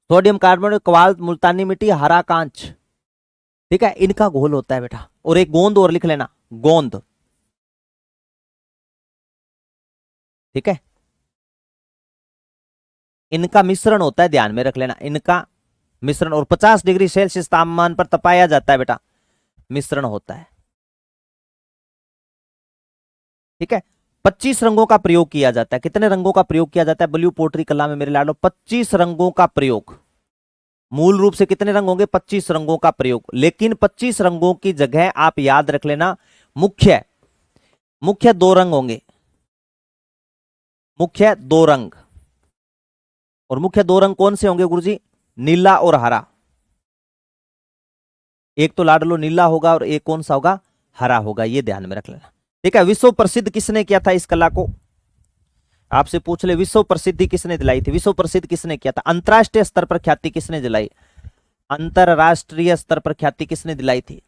Speaker 1: सोडियम कार्बोनेट, क्वार्ट्ज, मुल्तानी मिट्टी, हरा कांच। ठीक है, इनका घोल होता है बेटा। और एक गोंद और लिख लेना, गोंद। ठीक है, इनका मिश्रण होता है, ध्यान में रख लेना, इनका मिश्रण, और 50 डिग्री सेल्सियस तापमान पर तपाया जाता है बेटा, मिश्रण होता है। ठीक है, 25 रंगों का प्रयोग किया जाता है। कितने रंगों का प्रयोग किया जाता है ब्लू पोट्री कला में मेरे लाडो? 25 रंगों का प्रयोग। मूल रूप से कितने रंग होंगे? 25 रंगों का प्रयोग, लेकिन 25 रंगों की जगह आप याद रख लेना मुख्य मुख्य दो रंग होंगे, मुख्य दो रंग। और मुख्य दो रंग कौन से होंगे गुरुजी? नीला और हरा। एक तो लाडलो नीला होगा और एक कौन सा होगा? हरा होगा, ये ध्यान में रख लेना। ठीक है, विश्व प्रसिद्ध किसने किया था इस कला को? आपसे पूछ ले, विश्व प्रसिद्धि किसने दिलाई थी? विश्व प्रसिद्ध किसने किया था? अंतरराष्ट्रीय स्तर पर ख्याति किसने दिलाई? अंतरराष्ट्रीय स्तर पर ख्याति किसने दिलाई थी?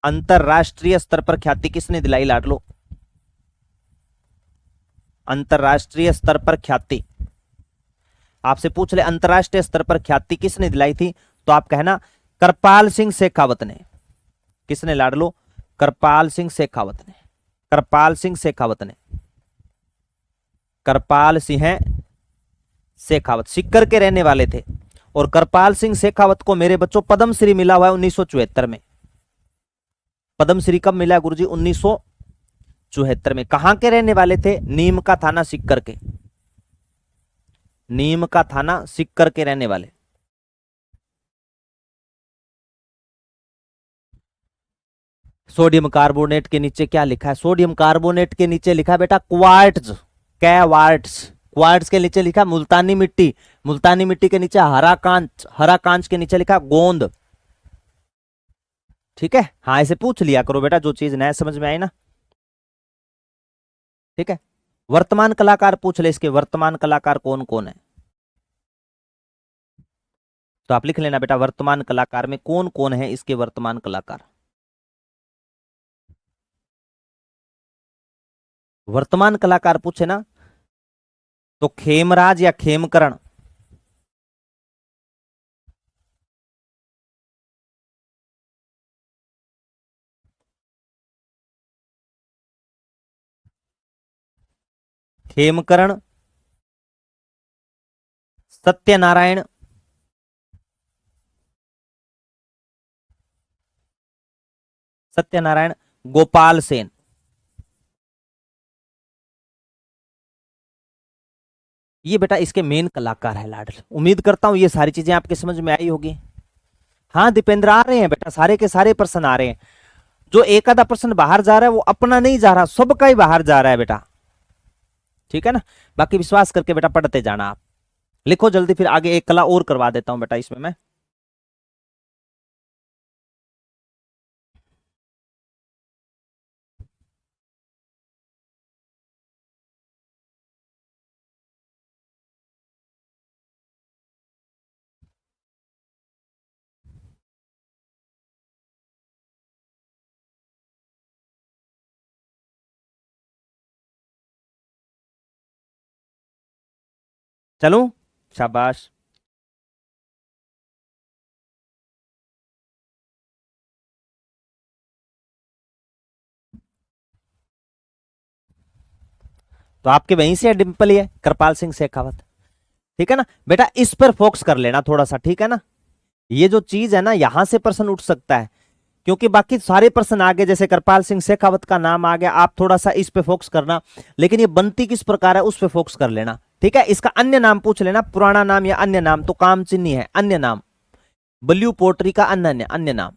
Speaker 1: अंतरराष्ट्रीय स्तर पर ख्याति किसने दिलाई लाडलो? अंतरराष्ट्रीय स्तर पर ख्याति आपसे पूछ ले, अंतरराष्ट्रीय स्तर पर ख्याति किसने दिलाई थी, तो आप कहना कृपाल सिंह शेखावत ने। किसने लाडलो? कृपाल सिंह शेखावत ने। कृपाल सिंह शेखावत ने। कृपाल सिंह शेखावत सीकर के रहने वाले थे। और कृपाल सिंह शेखावत को मेरे बच्चों पद्मश्री मिला हुआ है 1974 में। पद्मश्री कब मिला गुरुजी? 1974 में। कहां के रहने वाले थे? नीम का थाना सीकर के। नीम का थाना सीकर के रहने वाले। सोडियम कार्बोनेट के नीचे क्या लिखा है? सोडियम कार्बोनेट के नीचे लिखा है बेटा क्वार्ट्ज। क्वार्ट्ज। क्वार्ट्ज के नीचे लिखा मुल्तानी मिट्टी। मुल्तानी मिट्टी के नीचे हरा कांच। हरा कांच के नीचे लिखा गोंद। ठीक है, हाँ ऐसे पूछ लिया करो बेटा जो चीज नया समझ में आई ना। ठीक है, वर्तमान कलाकार पूछ ले, इसके वर्तमान कलाकार कौन कौन है, तो आप लिख लेना बेटा वर्तमान कलाकार में कौन कौन है इसके वर्तमान कलाकार। वर्तमान कलाकार पूछे ना तो खेमराज या खेमकरण। खेमकरण, सत्यनारायण, सत्यनारायण, गोपाल सेन। ये बेटा इसके मेन कलाकार है लाडल। उम्मीद करता हूं ये सारी चीजें आपके समझ में आई होगी। हाँ दीपेंद्र आ रहे हैं बेटा, सारे के सारे प्रश्न आ रहे हैं। जो एक आधा प्रश्न बाहर जा रहा है वो अपना नहीं जा रहा, सबका ही बाहर जा रहा है बेटा। ठीक है ना, बाकी विश्वास करके बेटा पढ़ते जाना आप। लिखो जल्दी, फिर आगे एक कला और करवा देता हूं बेटा इसमें मैं। चलूं? शाबाश। तो आपके वहीं से डिंपल ही है, कृपाल सिंह शेखावत। ठीक है ना बेटा, इस पर फोकस कर लेना थोड़ा सा। ठीक है ना, ये जो चीज है ना यहां से प्रश्न उठ सकता है, क्योंकि बाकी सारे प्रश्न आगे जैसे कृपाल सिंह शेखावत का नाम आ गया, आप थोड़ा सा इस पे फोकस करना, लेकिन ये बनती किस प्रकार है उस पे फोकस कर लेना। ठीक है, इसका अन्य नाम पूछ लेना, पुराना नाम या अन्य नाम, तो काम चिन्ह है अन्य नाम। ब्लू पोट्री का अन्य अन्य नाम,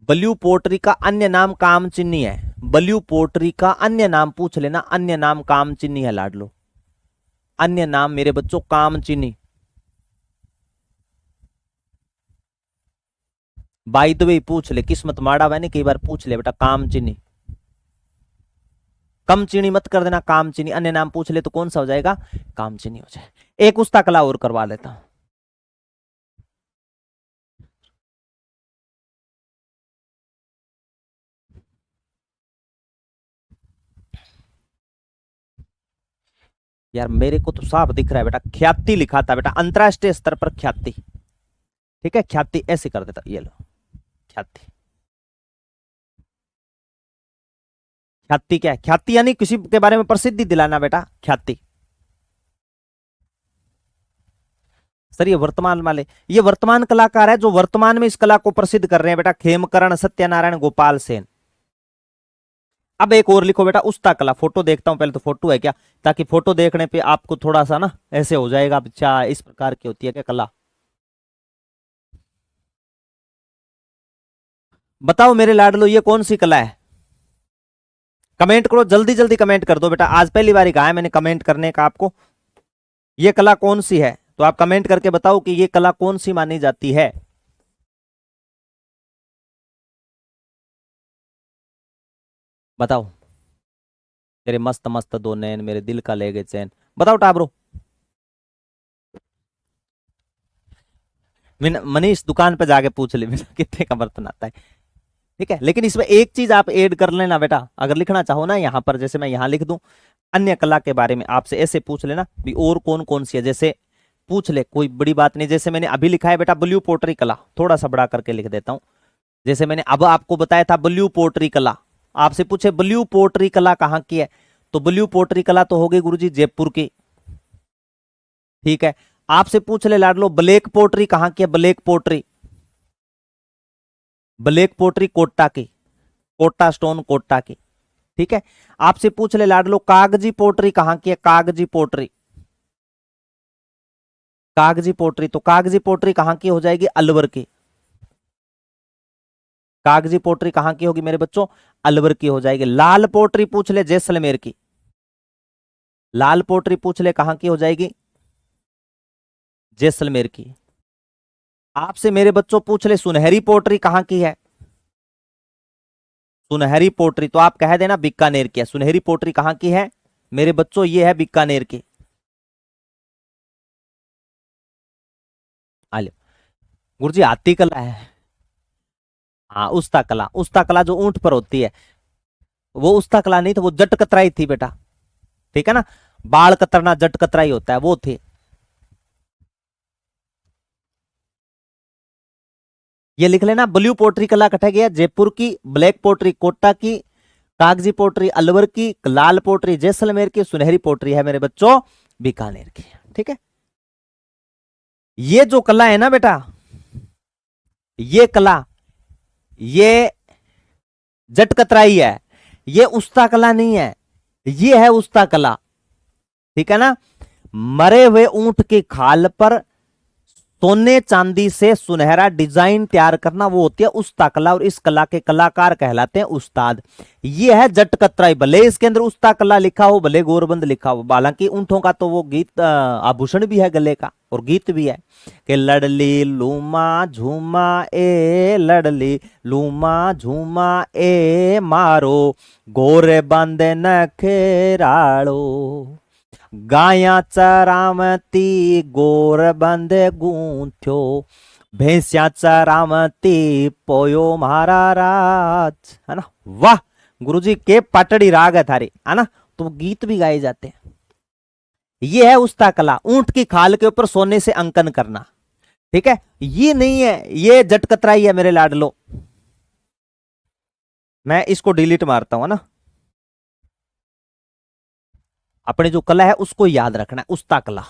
Speaker 1: ब्लू पोट्री का अन्य नाम काम चिन्नी है। ब्लू पोट्री का अन्य नाम पूछ लेना, अन्य नाम काम चिन्नी है लाडलो। अन्य नाम मेरे बच्चों काम चिन्नी। बाई द वे पूछ ले, किस्मत माड़ा मैंने कई बार पूछ ले बेटा, काम चिन्नी। कम चीनी मत कर देना, काम चीनी। अन्य नाम पूछ ले तो कौन सा हो जाएगा? काम चीनी हो जाए। एक उस्ता कला और करवा लेता हूं। यार मेरे को तो साफ दिख रहा है बेटा, ख्याति लिखा था बेटा, अंतरराष्ट्रीय स्तर पर ख्याति। ठीक है, ख्याति ऐसे कर देता, ये लो ख्याति। ख्याति क्या है? ख्याति यानी किसी के बारे में प्रसिद्धि दिलाना बेटा, ख्याति। सर ये वर्तमान वाले, ये वर्तमान कलाकार है जो वर्तमान में इस कला को प्रसिद्ध कर रहे हैं बेटा, खेमकरण, सत्यनारायण, गोपाल सेन। अब एक और लिखो बेटा उस्ता कला। फोटो देखता हूं पहले, तो फोटो है क्या, ताकि फोटो देखने पे आपको थोड़ा सा ना ऐसे हो जाएगा, अच्छा इस प्रकार की होती है क्या कला। बताओ मेरे लाडलो ये कौन सी कला है? कमेंट करो, जल्दी जल्दी कमेंट कर दो बेटा, आज पहली बार ही कहा है मैंने कमेंट करने का आपको। ये कला कौन सी है, तो आप कमेंट करके बताओ कि ये कला कौन सी मानी जाती है। बताओ। तेरे मस्त मस्त दो नैन मेरे दिल का ले गए चैन। बताओ टाबरो। मनीष दुकान पे जाके पूछ ले बेटा कितने का बर्तन आता है। ठीक है, लेकिन इसमें एक चीज आप ऐड कर लेना बेटा, अगर लिखना चाहो ना यहाँ पर, जैसे मैं यहाँ लिख दूं अन्य कला के बारे में, आपसे ऐसे पूछ लेना भी और कौन कौन सी है, जैसे पूछ ले, कोई बड़ी बात नहीं। जैसे मैंने अभी लिखा है बेटा ब्लू पोटरी कला, थोड़ा सा बड़ा करके लिख देता हूं। जैसे मैंने अब आपको बताया था ब्लू पोटरी कला, आपसे पूछे ब्लू पोटरी कला कहाँ की है, तो ब्लू पोटरी कला तो हो गई गुरुजी जयपुर की। ठीक है, आपसे पूछ ले लाडलो ब्लैक पोटरी कहाँ की है, ब्लैक पोटरी, ब्लैक पोटरी कोटा की, कोटा स्टोन कोटा की। ठीक है, आपसे पूछ ले लाडलो कागजी पोटरी कहाँ की है, कागजी पोटरी, कागजी पोटरी, तो कागजी पोटरी कहाँ की हो जाएगी, अलवर की। कागजी पोटरी कहां की होगी मेरे बच्चों, अलवर की हो जाएगी। लाल पोटरी पूछ ले जैसलमेर की, लाल पोटरी पूछ ले कहां की हो जाएगी, जैसलमेर की। आपसे मेरे बच्चों पूछ ले सुनहरी पोटरी कहां की है, सुनहरी पोटरी तो आप कह देना बीकानेर की है। सुनहरी पोटरी कहां की है मेरे बच्चों, ये है बीकानेर की। आलो गुरुजी आती कला है, हाँ उस्ता कला, उस्ता कला जो ऊंट पर होती है, वो उस्ता कला नहीं तो वो जट कतराई थी बेटा। ठीक है ना, बाल कतरना जट कतराई होता है, वो थी। ये लिख लेना ब्लू पोट्री कला कटा गया जयपुर की, ब्लैक पोट्री कोटा की, कागजी पोट्री अलवर की, लाल पोट्री जैसलमेर की, सुनहरी पोट्री है मेरे बच्चों बीकानेर की। ठीक है, ये जो कला है ना बेटा, ये कला, ये जट कतराई है, ये उस्ता कला नहीं है, ये है उस्ता कला। ठीक है ना, मरे हुए ऊंट की खाल पर सोने चांदी से सुनहरा डिजाइन तैयार करना, वो होती है उस्ता कला, और इस कला के कलाकार कहलाते हैं उस्ताद। ये है जट कतराई, भले इसके अंदर उस्ता कला लिखा हो, भले गोरबंद लिखा हो, हालांकि ऊंटों का तो वो गीत आभूषण भी है गले का, और गीत भी है कि लड़ली लूमा झूमा ए, लड़ली लूमा झूमा ए मारो, गोरे बांधे न खेराड़ो, गाया चरामती गोर बंदे गूंथ्यो, भैंसिया चरामती पोयो मारा राज, है ना। वाह गुरुजी के पटड़ी राग है थारी, है ना, तो गीत भी गाए जाते हैं। ये है उस्ता कला, ऊंट की खाल के ऊपर सोने से अंकन करना। ठीक है, ये नहीं है, ये जट कतराई है मेरे लाडलो। मैं इसको डिलीट मारता हूं ना, अपने जो कला है उसको याद रखना है, उस्ता कला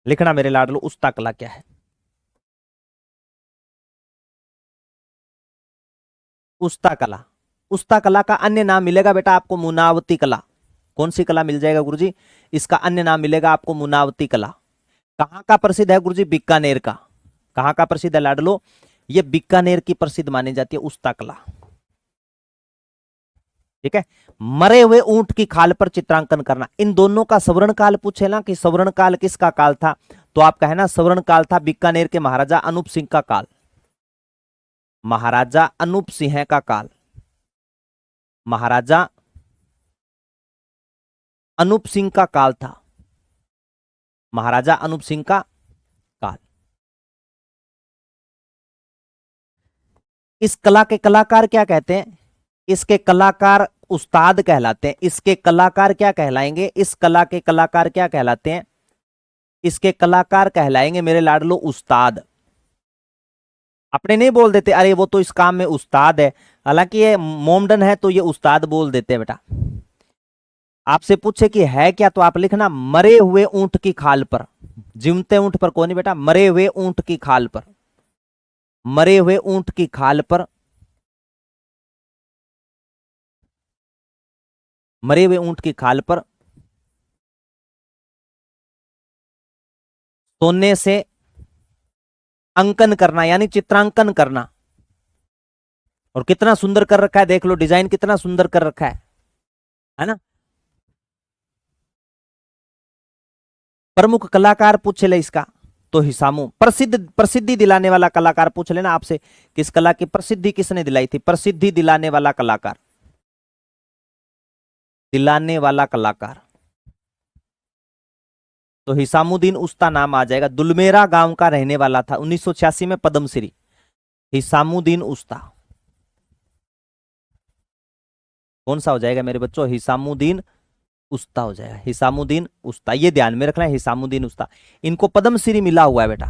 Speaker 1: लिखना मेरे लाडलो, उस्ता कला क्या है। उस्ता कला, उस्ता कला का अन्य नाम मिलेगा बेटा आपको मुनावती कला। कौन सी कला मिल जाएगा गुरुजी, इसका अन्य नाम मिलेगा आपको मुनावती कला। कहां का प्रसिद्ध है गुरुजी, बीकानेर का। कहां का प्रसिद्ध है लाडलो, ये बीकानेर की प्रसिद्ध मानी जाती है उस्ता कला। ठीक है, मरे हुए ऊंट की खाल पर चित्रांकन करना। इन दोनों का सवर्ण काल पूछे ना कि सवर्ण काल किसका काल था, तो आप कहना सवर्ण काल था बीकानेर के महाराजा अनूप सिंह का काल, महाराजा अनूप सिंह का काल, महाराजा अनूप सिंह का काल था, महाराजा अनूप सिंह का काल। इस कला के कलाकार क्या कहते हैं, इसके कलाकार उस्ताद कहलाते हैं। इसके कलाकार क्या कहलाएंगे, इस कला के कलाकार क्या कहलाते हैं, इसके कलाकार कहलाएंगे मेरे लाडलो उस्ताद। अपने नहीं बोल देते अरे वो तो इस काम में उस्ताद है, हालांकि ये मोमडन है तो ये उस्ताद बोल देते हैं बेटा। आपसे पूछे कि है क्या, तो आप लिखना मरे हुए ऊंट की खाल पर, जीवते ऊंट पर कौन, बेटा मरे हुए ऊंट की खाल पर, मरे हुए ऊंट की खाल पर, मरे हुए ऊंट की खाल पर सोने से अंकन करना, यानी चित्रांकन करना। और कितना सुंदर कर रखा है, देख लो डिजाइन कितना सुंदर कर रखा है ना। प्रमुख कलाकार पूछ ले इसका, तो हिसामू। प्रसिद्धि दिलाने वाला कलाकार पूछ लेना आपसे, किस कला की प्रसिद्धि किसने दिलाई थी, प्रसिद्धि दिलाने वाला कलाकार, दिलाने वाला कलाकार। तो हिसामुद्दीन उस्ता नाम आ जाएगा। दुलमेरा गांव का रहने वाला था, 1986 में पद्मश्री, हिसामुद्दीन उस्ता। कौन सा हो जाएगा मेरे बच्चों? हिसामुद्दीन उस्ता हो जाएगा, हिसामुद्दीन उस्ता, ये ध्यान में रखना है, हिसामुद्दीन उस्ता। इनको पद्मश्री मिला हुआ है बेटा,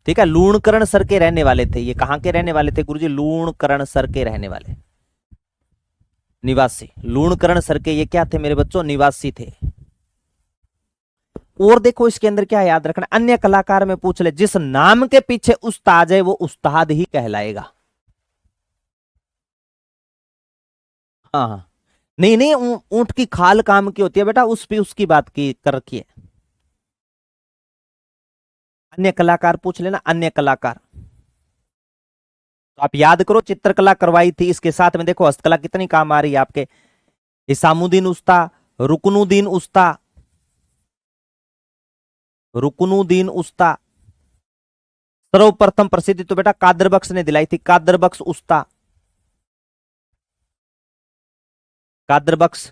Speaker 1: ठीक है। लूणकरण सर के रहने वाले थे, ये कहां के रहने वाले थे गुरुजी? लूणकरण सर के रहने वाले निवासी, लूणकरण सर के ये क्या थे मेरे बच्चों? निवासी थे। और देखो इसके अंदर क्या याद रखना, अन्य कलाकार में पूछ ले, जिस नाम के पीछे उस्ताद है वो उस्ताद ही कहलाएगा। हाँ हाँ, नहीं नहीं, ऊंट की खाल काम की होती है बेटा, उस पे उसकी बात की कर रखी है। अन्य कलाकार पूछ लेना, अन्य कलाकार। तो आप याद करो, चित्रकला करवाई थी, इसके साथ में देखो हस्तकला कितनी काम आ रही है आपके। हिसामुद्दीन उस्ता, रुकनुद्दीन उस्ता, रुकनुद्दीन उस्ता। सर्वप्रथम प्रसिद्धि तो बेटा कादर बख्श ने दिलाई थी, कादर बख्श उस्ता, कादर बख्श।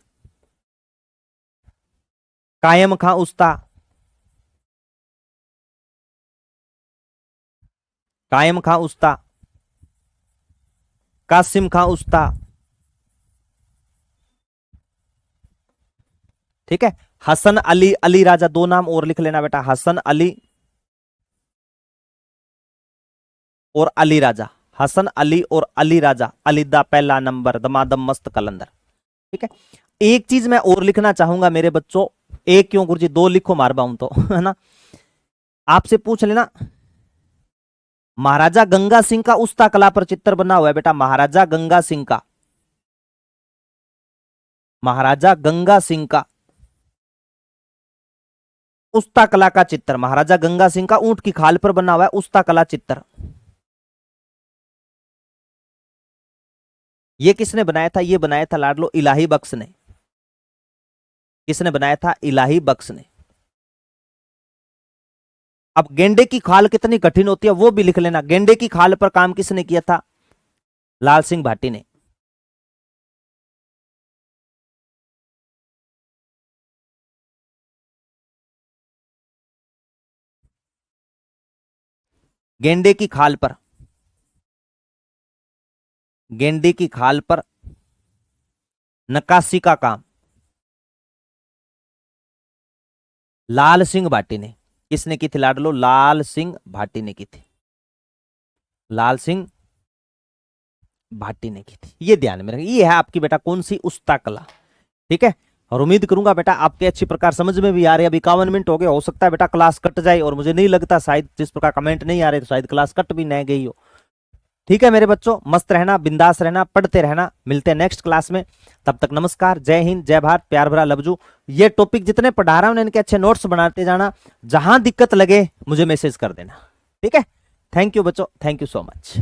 Speaker 1: कायम खां उस्ता, कायम खां उस्ता, कासिम खां उस्ता, ठीक है। हसन अली, अली राजा, दो नाम और लिख लेना बेटा, हसन अली और अली राजा, हसन अली और अली राजा, अलीदा पहला नंबर, दमादम मस्त कलंदर, ठीक है। एक चीज मैं और लिखना चाहूंगा मेरे बच्चों, एक क्यों गुरुजी, दो लिखो मार बाऊं तो है ना। आपसे पूछ लेना, महाराजा गंगा सिंह का उस्ता कला पर चित्र बना हुआ है बेटा, महाराजा गंगा सिंह का, महाराजा गंगा सिंह का उस्ता कला का चित्र, महाराजा गंगा सिंह का ऊंट की खाल पर बना हुआ है उस्ता कला चित्र। ये किसने बनाया था? ये बनाया था लाडलो इलाही बख्श ने। किसने बनाया था? इलाही बख्श ने। अब गेंडे की खाल कितनी कठिन होती है वो भी लिख लेना, गेंडे की खाल पर काम किसने किया था? लाल सिंह भाटी ने। गेंडे की खाल पर, गेंडे की खाल पर नक्काशी का काम लाल सिंह भाटी ने। किसने की थी लाडलो? लाल सिंह भाटी ने की थी, लाल सिंह भाटी ने की थी। ये ध्यान में रखिए, ये है आपकी बेटा कौन सी? उस्ता कला, ठीक है। और उम्मीद करूंगा बेटा आपके अच्छी प्रकार समझ में भी आ रही है। अब 51 मिनट हो गए, हो सकता है बेटा क्लास कट जाए, और मुझे नहीं लगता, शायद जिस प्रकार कमेंट नहीं आ रहे तो शायद क्लास कट भी नहीं गई हो। ठीक है मेरे बच्चों, मस्त रहना, बिंदास रहना, पढ़ते रहना। मिलते हैं नेक्स्ट क्लास में, तब तक नमस्कार, जय हिंद, जय भारत, प्यार भरा लवजू। ये टॉपिक जितने पढ़ा रहा हूं इनके अच्छे नोट्स बनाते जाना, जहां दिक्कत लगे मुझे मैसेज कर देना, ठीक है। थैंक यू बच्चों, थैंक यू सो मच।